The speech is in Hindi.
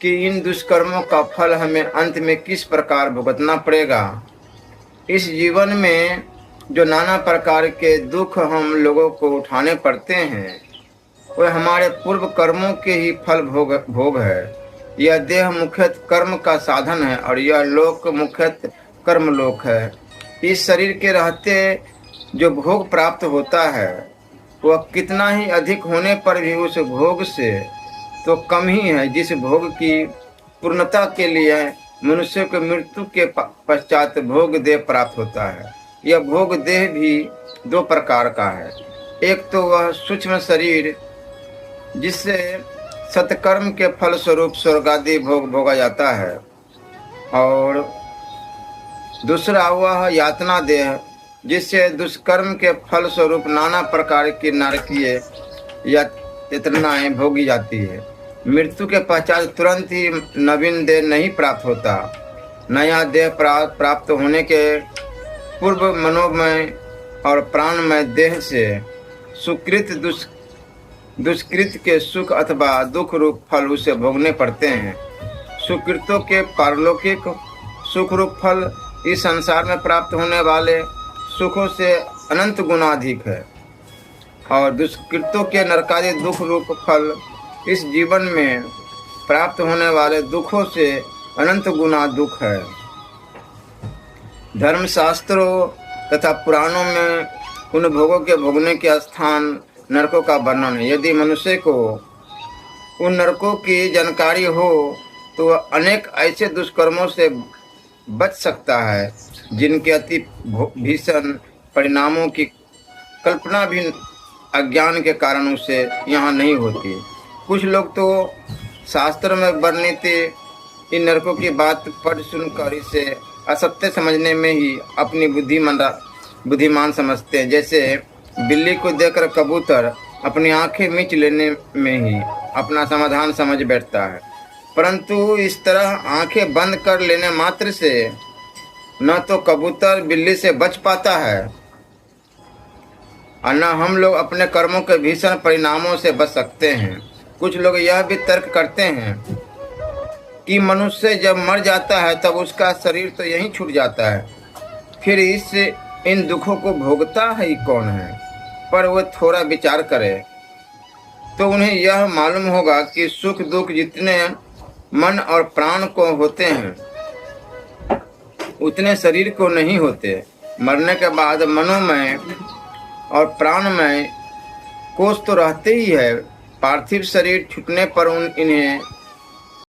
कि इन दुष्कर्मों का फल हमें अंत में किस प्रकार भुगतना पड़ेगा। इस जीवन में जो नाना प्रकार के दुख हम लोगों को उठाने पड़ते हैं, वह हमारे पूर्व कर्मों के ही फल भोग है। यह देह मुख्यतः कर्म का साधन है और यह लोक मुख्यतः कर्म लोक है। इस शरीर के रहते जो भोग प्राप्त होता है, वह कितना ही अधिक होने पर भी उस भोग से तो कम ही है जिस भोग की पूर्णता के लिए मनुष्य को मृत्यु के पश्चात भोग देह प्राप्त होता है। यह भोग देह भी दो प्रकार का है। एक तो वह सूक्ष्म शरीर जिससे सत्कर्म के फल स्वरूप स्वर्गादि भोग भोगा जाता है, और दूसरा वह यातना देह जिससे दुष्कर्म के फल स्वरूप नाना प्रकार की नरकीय यातनाएं भोगी जाती है। मृत्यु के पश्चात तुरंत ही नवीन देह नहीं प्राप्त होता। नया देह प्राप्त होने के पूर्व मनोमय और प्राणमय देह से सुकृत दुष्कृत के सुख अथवा दुख रूप फल उसे भोगने पड़ते हैं। सुकृतों के पारलौकिक सुख रूप फल इस संसार में प्राप्त होने वाले सुखों से अनंत गुना अधिक है, और दुष्कृतों के नरकादि दुख रूप फल इस जीवन में प्राप्त होने वाले दुखों से अनंत गुना दुख है। धर्मशास्त्रों तथा पुराणों में उन भोगों के भोगने के स्थान नरकों का वर्णन है। यदि मनुष्य को उन नरकों की जानकारी हो तो वह अनेक ऐसे दुष्कर्मों से बच सकता है जिनके अति भीषण परिणामों की कल्पना भी अज्ञान के कारण उसे यहाँ नहीं होती। कुछ लोग तो शास्त्र में वर्णित इन नरकों की बात पढ़ सुनकर इसे असत्य समझने में ही अपनी बुद्धिमान समझते हैं। जैसे बिल्ली को देखकर कबूतर अपनी आंखें मीच लेने में ही अपना समाधान समझ बैठता है, परंतु इस तरह आंखें बंद कर लेने मात्र से न तो कबूतर बिल्ली से बच पाता है और न हम लोग अपने कर्मों के भीषण परिणामों से बच सकते हैं। कुछ लोग यह भी तर्क करते हैं कि मनुष्य जब मर जाता है तब उसका शरीर तो यहीं छूट जाता है, फिर इन दुखों को भोगता ही कौन है। पर वह थोड़ा विचार करे तो उन्हें यह मालूम होगा कि सुख दुख जितने मन और प्राण को होते हैं उतने शरीर को नहीं होते। मरने के बाद मनोमय और प्राणमय कोष तो रहते ही है। पार्थिव शरीर छूटने पर इन्हें